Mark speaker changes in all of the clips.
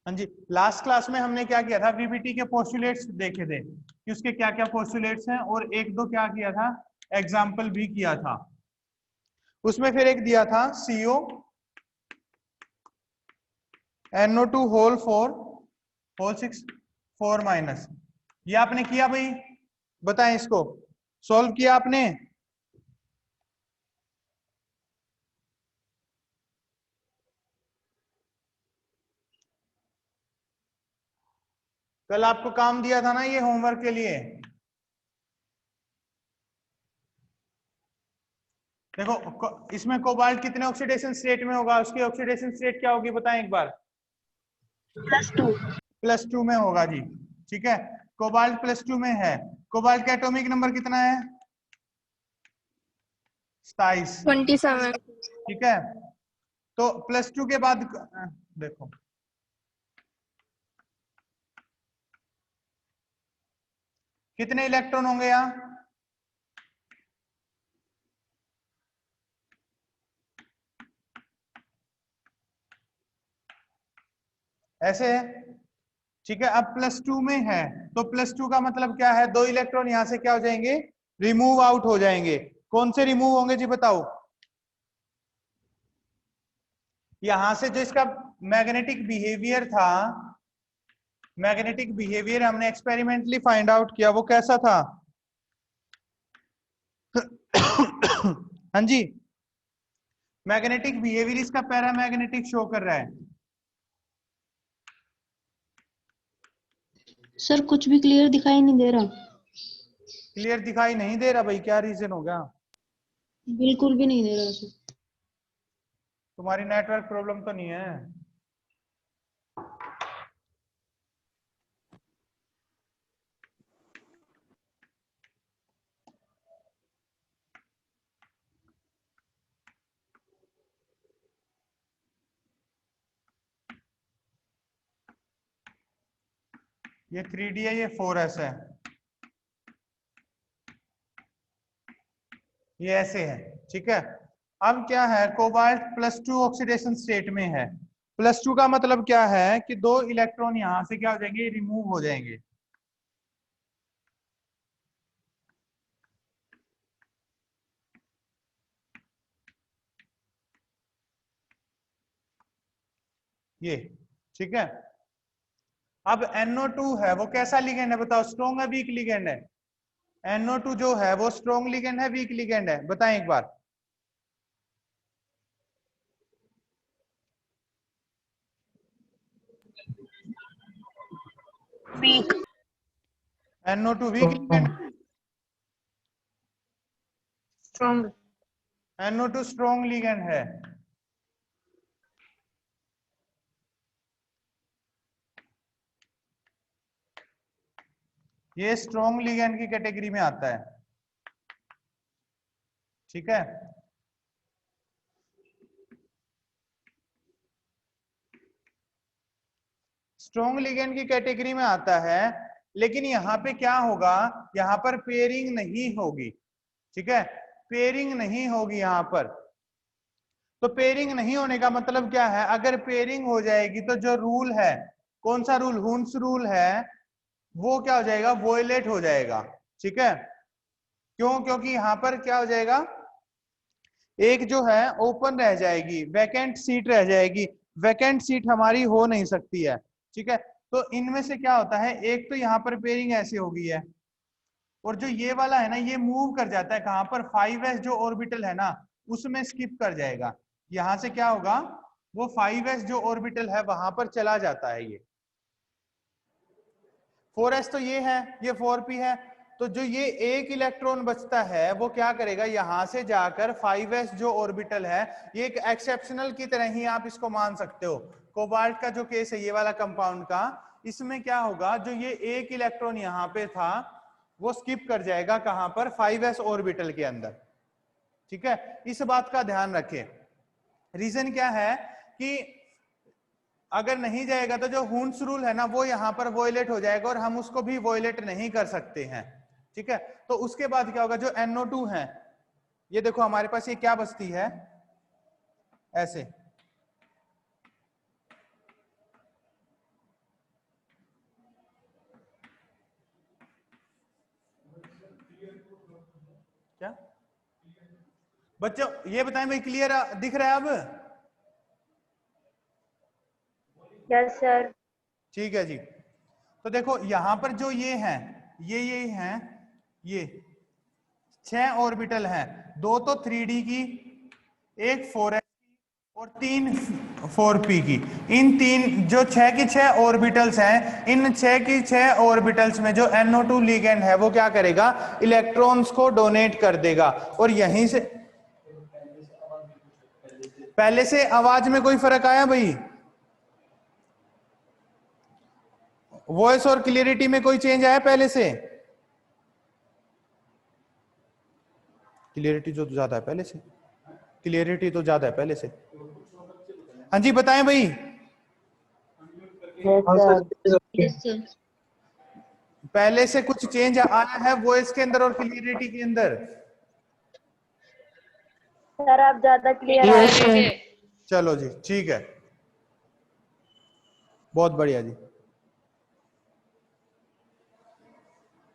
Speaker 1: हाँ जी, last class में हमने क्या किया था, वीबीटी के पोस्टुलेट्स देखे थे कि उसके क्या क्या पोस्टुलेट्स हैं, और एक दो क्या किया था, एग्जाम्पल भी किया था। उसमें फिर एक दिया था CO NO2 होल 6 4 माइनस। ये आपने किया भाई, बताएं इसको, सॉल्व किया आपने? कल आपको काम दिया था ना ये होमवर्क के लिए। देखो इसमें कोबाल्ट कितने ऑक्सीडेशन स्टेट में होगा, उसकी ऑक्सीडेशन स्टेट क्या होगी बताएं एक बार।
Speaker 2: +2।
Speaker 1: +2 में होगा जी, ठीक है। कोबाल्ट +2 में है। कोबाल्ट का एटॉमिक नंबर कितना है? 27।
Speaker 2: 27।
Speaker 1: ठीक है, तो +2 के बाद देखो कितने इलेक्ट्रॉन होंगे यहाँ? ऐसे है, ठीक है। अब +2 में है, तो +2 का मतलब क्या है, 2 इलेक्ट्रॉन यहां से क्या हो जाएंगे, रिमूव आउट हो जाएंगे। कौन से रिमूव होंगे जी बताओ? यहां से जो इसका मैग्नेटिक बिहेवियर था, मैग्नेटिक बिहेवियर हमने एक्सपेरिमेंटली फाइंड आउट किया, वो कैसा था? हाँ जी, मैग्नेटिक बिहेवियर इसका पैरामैग्नेटिक शो कर रहा है।
Speaker 3: सर कुछ भी क्लियर दिखाई नहीं दे रहा।
Speaker 1: क्लियर दिखाई नहीं दे रहा भाई, क्या रीजन हो गया?
Speaker 3: बिल्कुल भी नहीं दे रहा सर।
Speaker 1: तुम्हारी नेटवर्क प्रॉब्लम तो नहीं है? ये 3D है, ये 4S है, ये ऐसे है, ठीक है। अब क्या है, कोबाल्ट +2 ऑक्सीडेशन स्टेट में है। +2 का मतलब क्या है कि 2 इलेक्ट्रॉन यहां से क्या हो जाएंगे, रिमूव हो जाएंगे। ये ठीक है। अब NO2 है, वो कैसा लिगेंड है बताओ, स्ट्रॉन्ग है वीक लिगेंड है? NO2 जो है वो स्ट्रॉन्ग लिगेंड है वीक लिगेंड है, बताएं एक बार।
Speaker 2: Weak.
Speaker 1: NO2 weak ligand,
Speaker 2: strong.
Speaker 1: NO2 strong ligand है। ये स्ट्रॉन्ग लिगेंड की कैटेगरी में आता है, ठीक है। स्ट्रॉन्ग लिगेंड की कैटेगरी में आता है, लेकिन यहाँ पे क्या होगा, यहाँ पर पेयरिंग नहीं होगी, ठीक है। पेयरिंग नहीं होगी यहाँ पर। तो पेयरिंग नहीं होने का मतलब क्या है, अगर पेयरिंग हो जाएगी तो जो रूल है, कौन सा रूल, हुन्स रूल है, वो क्या हो जाएगा, वोयलेट हो जाएगा, ठीक है। क्यों? क्योंकि यहाँ पर क्या हो जाएगा, एक जो है ओपन रह जाएगी, वैकेंट सीट रह जाएगी। वैकेंट सीट हमारी हो नहीं सकती है, ठीक है। तो इनमें से क्या होता है, एक तो यहाँ पर पेयरिंग ऐसी होगी है, और जो ये वाला है ना, ये मूव कर जाता है कहां पर, 5s जो ऑर्बिटल है ना, उसमें स्किप कर जाएगा। यहां से क्या होगा, वो 5s जो ऑर्बिटल है वहां पर चला जाता है। ये 4s तो ये है, ये 4p है, तो जो ये एक इलेक्ट्रॉन बचता है वो क्या करेगा, यहां से जाकर 5s जो ऑर्बिटल है, ये एक एक्सेप्शनल की तरह ही आप इसको मान सकते हो। कोबाल्ट का जो केस है ये वाला कंपाउंड का, इसमें क्या होगा, जो ये एक इलेक्ट्रॉन यहां पे था वो स्किप कर जाएगा कहां पर, 5s ऑर्बिटल के अंदर, ठीक है। इस बात का ध्यान रखें। रीजन क्या है कि अगर नहीं जाएगा तो जो हुन्स रूल है ना वो यहां पर वॉयलेट हो जाएगा, और हम उसको भी वॉयलेट नहीं कर सकते हैं, ठीक है। तो उसके बाद क्या होगा, जो NO2 है, ये देखो हमारे पास ये क्या बचती है, ऐसे, क्या बच्चों ये बताएं भाई, क्लियर दिख रहा है अब?
Speaker 2: Yes sir.
Speaker 1: ठीक है जी। तो देखो यहां पर जो ये हैं, ये हैं, ये 6 ऑर्बिटल हैं, 2 तो 3D की, एक 4s की और 3 4p की। इन 3 जो 6 की 6 ऑर्बिटल्स हैं, इन 6 की 6 ऑर्बिटल्स में जो NO2 लिगेंड है वो क्या करेगा, इलेक्ट्रॉन्स को डोनेट कर देगा। और यहीं से पहले से आवाज में कोई फर्क आया भाई? वॉइस और क्लियरिटी में कोई चेंज आया पहले से? क्लियरिटी जो ज्यादा है पहले से, क्लियरिटी तो ज्यादा है पहले से। हाँ जी बताएं भाई।
Speaker 3: Yes sir.
Speaker 1: पहले से कुछ चेंज आया है वॉइस के अंदर और क्लियरिटी के अंदर?
Speaker 2: सर आप ज्यादा क्लियर आ रहे हैं।
Speaker 1: चलो जी ठीक है, बहुत बढ़िया जी।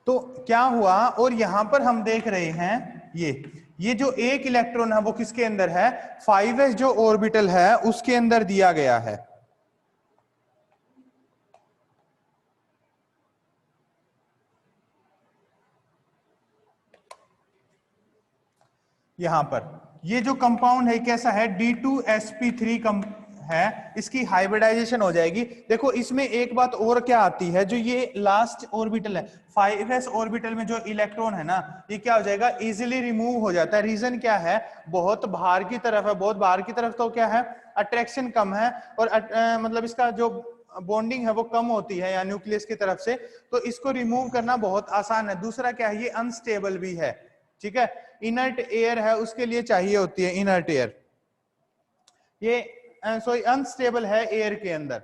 Speaker 1: तो क्या हुआ, और यहां पर हम देख रहे हैं ये जो एक इलेक्ट्रॉन है वो किसके अंदर है, 5s जो ऑर्बिटल है उसके अंदर दिया गया है। यहां पर ये जो कंपाउंड है कैसा है, D2sp3 है, इसकी हाइब्रिडाइजेशन हो जाएगी। देखो इसमें एक बात और क्या आती है, जो ये लास्ट ऑर्बिटल है 5s ऑर्बिटल में जो इलेक्ट्रॉन है ना, ये क्या हो जाएगा, इजीली रिमूव हो जाता है। रीजन क्या है, बहुत बाहर की तरफ है, बहुत बाहर की तरफ तो क्या है, अट्रैक्शन कम है, और मतलब इसका जो बॉन्डिंग है वो कम होती है या न्यूक्लियस की तरफ से, तो इसको रिमूव करना बहुत आसान है। दूसरा क्या है, ये अनस्टेबल भी है, ठीक है, इनर्ट एयर है उसके लिए चाहिए होती है इनर्ट एयर, ये सॉरी अनस्टेबल है एयर के अंदर।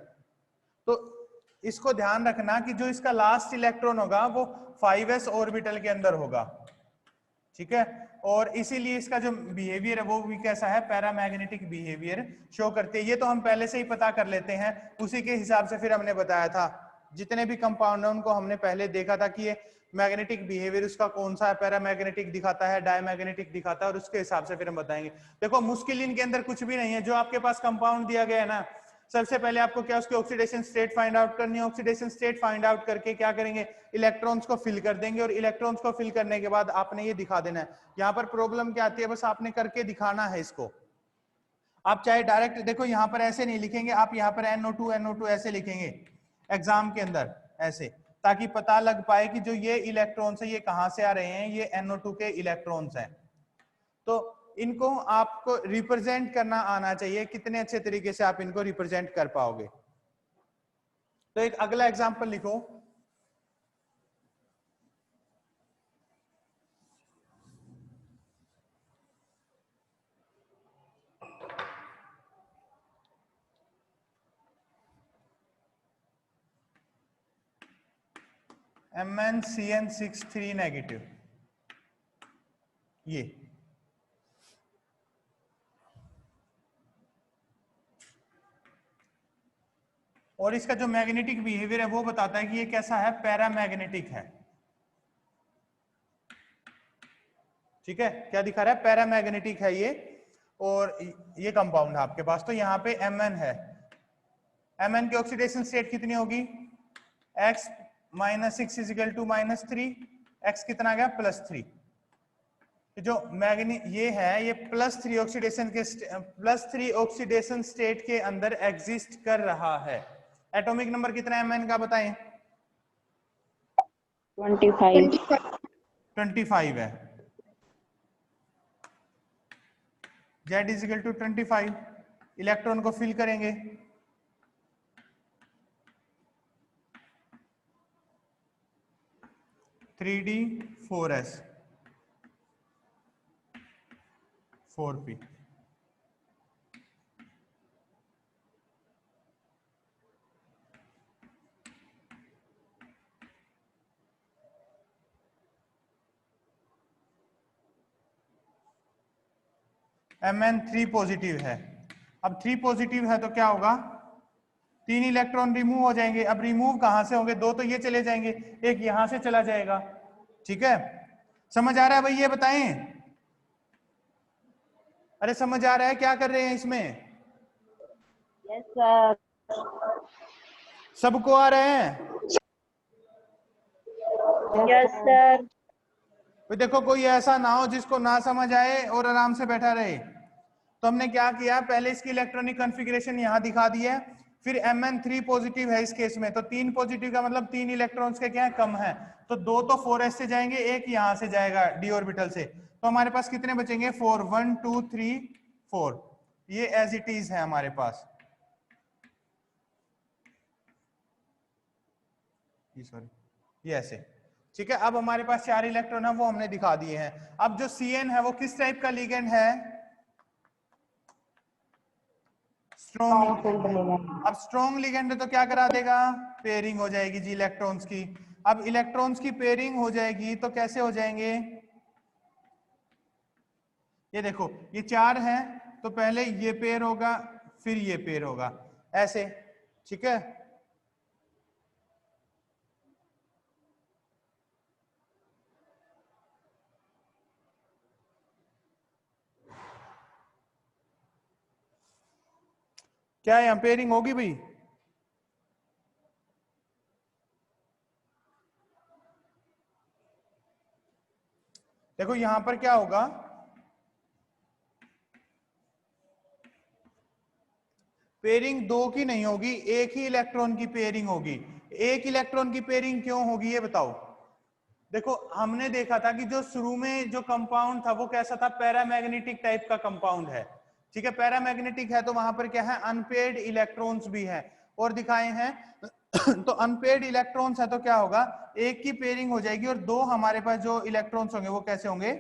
Speaker 1: तो इसको ध्यान रखना कि जो इसका लास्ट इलेक्ट्रॉन होगा वो 5s ऑर्बिटल के अंदर होगा, ठीक है, और इसीलिए इसका जो बिहेवियर है वो भी कैसा है, पैरामैग्नेटिक बिहेवियर शो करती है। ये तो हम पहले से ही पता कर लेते हैं, उसी के हिसाब से फिर हमने बताया था, जितने भी कंपाउंड है उनको हमने पहले देखा था कि ये मैग्नेटिक बिहेवियर उसका कौन सा है, पैरामैग्नेटिक दिखाता है, डायमैग्नेटिक दिखाता है, और उसके हिसाब से फिर हम बताएंगे। देखो मुश्किल इनके अंदर कुछ भी नहीं है, जो आपके पास कंपाउंड दिया गया है ना, सबसे पहले आपको क्या उसकी ऑक्सीडेशन स्टेट फाइंड आउट करनी है। ऑक्सीडेशन स्टेट फाइंड आउट करके क्या करेंगे, इलेक्ट्रॉन्स को फिल कर देंगे, और इलेक्ट्रॉन्स को फिल करने के बाद आपने ये दिखा देना है। यहाँ पर प्रॉब्लम क्या आती है, बस आपने करके दिखाना है इसको। आप चाहे डायरेक्ट देखो यहाँ पर ऐसे नहीं लिखेंगे, आप यहाँ पर NO2 ऐसे लिखेंगे एग्जाम के अंदर ऐसे, ताकि पता लग पाए कि जो ये इलेक्ट्रॉन्स है ये कहां से आ रहे हैं, ये NO2 के इलेक्ट्रॉन्स हैं। तो इनको आपको रिप्रेजेंट करना आना चाहिए, कितने अच्छे तरीके से आप इनको रिप्रेजेंट कर पाओगे। तो एक अगला एग्जांपल लिखो, MnCN63 नेगेटिव, ये और इसका जो मैग्नेटिक बिहेवियर है वो बताता है कि ये कैसा है, पैरामैग्नेटिक है, ठीक है, क्या दिखा रहा है, पैरामैग्नेटिक है ये, और ये कंपाउंड है आपके पास। तो यहाँ पे Mn है, Mn की ऑक्सीडेशन स्टेट कितनी होगी, x -6 = -3, x कितना गया, +3। जो मैग्नी ये है, ये +3 ऑक्सीडेशन स्टेट के अंदर एग्जिस्ट कर रहा है। एटॉमिक नंबर कितना है Mn का बताएं, 25 है, Z = 25, इलेक्ट्रॉन को फिल करेंगे, (3d 4s 4p). Mn 3 positive है। अब 3 पॉजिटिव है तो क्या होगा, 3 इलेक्ट्रॉन रिमूव हो जाएंगे। अब रिमूव कहां से होंगे, 2 तो ये चले जाएंगे, एक यहां से चला जाएगा, ठीक है। समझ आ रहा है भाई, ये बताएं। अरे समझ आ रहा है, क्या कर रहे हैं इसमें?
Speaker 2: Yes sir.
Speaker 1: सबको आ रहा है?
Speaker 2: Yes sir.
Speaker 1: तो देखो कोई ऐसा ना हो जिसको ना समझ आए और आराम से बैठा रहे। तो हमने क्या किया, पहले इसकी इलेक्ट्रॉनिक कॉन्फ़िगरेशन यहां दिखा दी है, फिर Mn3 पॉजिटिव है इस केस में, तो 3 पॉजिटिव का मतलब 3 इलेक्ट्रॉन्स के क्या है, कम है, तो 2 तो 4s से जाएंगे, एक यहां से जाएगा d ऑर्बिटल से, तो हमारे पास कितने बचेंगे 4, 1 2 3 4, ये एज इट इज है हमारे पास, सॉरी ये ऐसे, ठीक है। अब हमारे पास 4 इलेक्ट्रॉन है, वो हमने दिखा दिए हैं। अब जो Cn है वो किस टाइप का लिगेंड है, स्ट्रॉन्ग। अब स्ट्रॉन्ग लिगेंड है तो क्या करा देगा, पेयरिंग हो जाएगी जी इलेक्ट्रॉन्स की। अब इलेक्ट्रॉन्स की पेयरिंग हो जाएगी तो कैसे हो जाएंगे, ये देखो ये 4 है तो पहले ये पेयर होगा फिर ये पेयर होगा, ऐसे, ठीक है। क्या यहां पेयरिंग होगी भाई, देखो यहां पर क्या होगा, पेयरिंग 2 की नहीं होगी, एक ही इलेक्ट्रॉन की पेयरिंग होगी। एक इलेक्ट्रॉन की पेयरिंग क्यों होगी ये बताओ। देखो हमने देखा था कि जो शुरू में जो कंपाउंड था वो कैसा था, पैरामैग्नेटिक टाइप का कंपाउंड है, ठीक है। पैरामैग्नेटिक है तो वहां पर क्या है, अनपेयर्ड इलेक्ट्रॉन्स भी है और दिखाए हैं तो अनपेयर्ड इलेक्ट्रॉन्स है तो क्या होगा, एक की पेयरिंग हो जाएगी और 2 हमारे पास जो इलेक्ट्रॉन्स होंगे वो कैसे होंगे,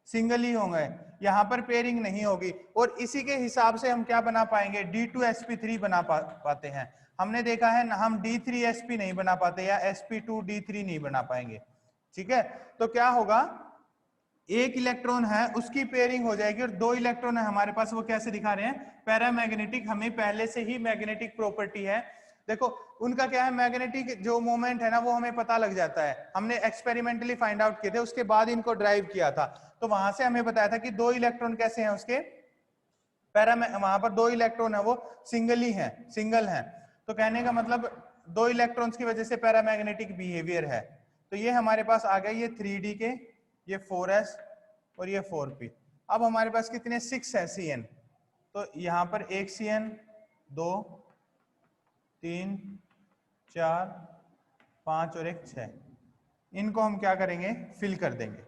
Speaker 1: सिंगल ही होंगे, यहाँ पर पेयरिंग नहीं होगी। और इसी के हिसाब से हम क्या बना पाएंगे, D2sp3 बना पाते हैं। हमने देखा है ना, हम D3sp नहीं बना पाते या sp2d3 नहीं बना पाएंगे, ठीक है। तो क्या होगा, एक इलेक्ट्रॉन है उसकी पेयरिंग हो जाएगी और 2 इलेक्ट्रॉन है हमारे पास, वो कैसे दिखा रहे हैं, पैरामैग्नेटिक, हमें पहले से ही मैग्नेटिक प्रॉपर्टी है। देखो उनका क्या है, मैग्नेटिक जो मोमेंट है ना वो हमें पता लग जाता है, हमने एक्सपेरिमेंटली फाइंड आउट किए थे, उसके बाद इनको ड्राइव किया था, तो वहां से हमें बताया था कि 2 इलेक्ट्रॉन कैसे हैं उसके, वहां पर 2 इलेक्ट्रॉन है वो सिंगल ही है, सिंगल है, तो कहने का मतलब 2 इलेक्ट्रॉन्स की वजह से पैरामैग्नेटिक बिहेवियर है। तो ये हमारे पास आ गया, ये 3d के, ये 4s और ये 4p। अब हमारे पास कितने 6 है Cn, तो यहां पर एक Cn, 2 3 4 5 और एक 6, इनको हम क्या करेंगे, फिल कर देंगे।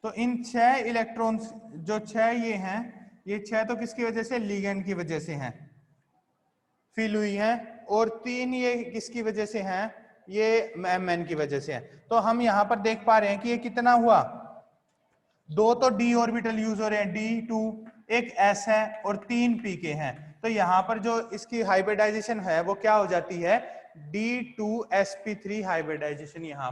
Speaker 1: तो इन 6 इलेक्ट्रॉन्स जो 6 ये हैं, ये 6 तो किसकी वजह से, लिगेंड की वजह से हैं, फिल हुई हैं, और 3 ये किसकी वजह से हैं, ये Mn की वजह से है। तो हम यहां पर देख पा रहे हैं कि ये कितना हुआ, 2 तो d ऑर्बिटल यूज हो रहे हैं, D2, एक s है और 3 p के हैं, तो यहां पर जो इसकी हाइब्रिडाइजेशन है वो क्या हो जाती है, D2sp3 हाइब्रिडाइजेशन यहां